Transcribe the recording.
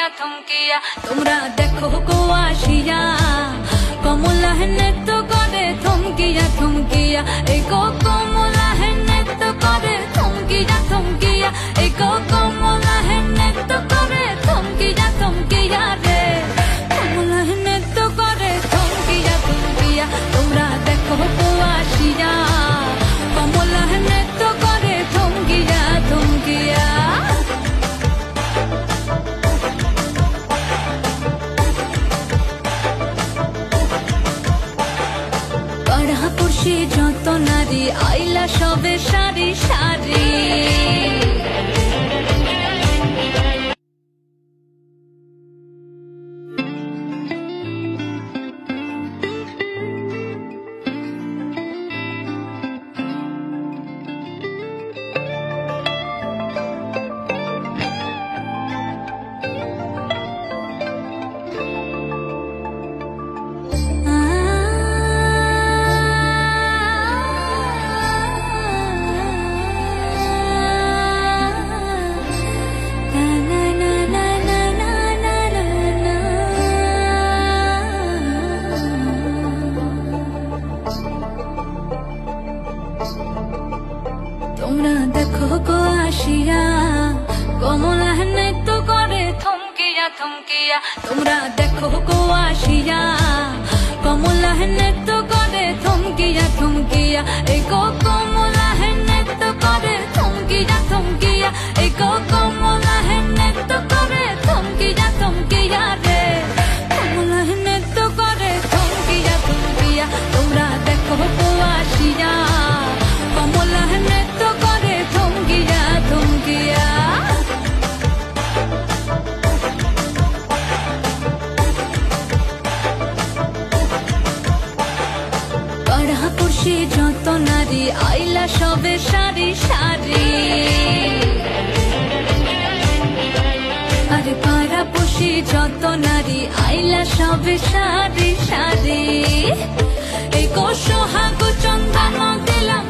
থমকিয়া থমকিয়া তোমরা দেখো গো আসিয়া কমলা নৃত্য করে থমকিয়া থমকিয়া এই গো কমলা নৃত্য করে থমকিয়া থমকিয়া এই গো কমলা নৃত্য করে থমকিয়া থমকিয়া রে কমলা নৃত্য করে থমকিয়া থমকিয়া তোমরা দেখো গো আসিয়া কমলা নৃত্য করে থমকিয়া থমকিয়া পাড়াপড়শি যত নারী আইলা সবে সারি সারি তোমরা দেখো গো আসিয়া কমলা নৃত্য করে থমকিয়া থমকিয়া তোমরা দেখো গো আসিয়া কমলা নৃত্য করে থমকিয়া থমকিয়া এই গো কমলা নৃত্য করে থমকিয়া থমকিয়া এই গো কমলা নৃত্য করে থমকিয়া থমকিয়া রে কমলা নৃত্য করে থমকিয়া থমকিয়া তোমরা দেখো গো আসিয়া কমলা নৃত্য করে থমকিয়া থমকিয়া পাড়াপড়শি যত নারী আইলা সবে সারি সারি আরে পাড়াপড়শি যত নারী আইলা সবে সারি সারি এই গো সোহাগ চন্দন দিলাম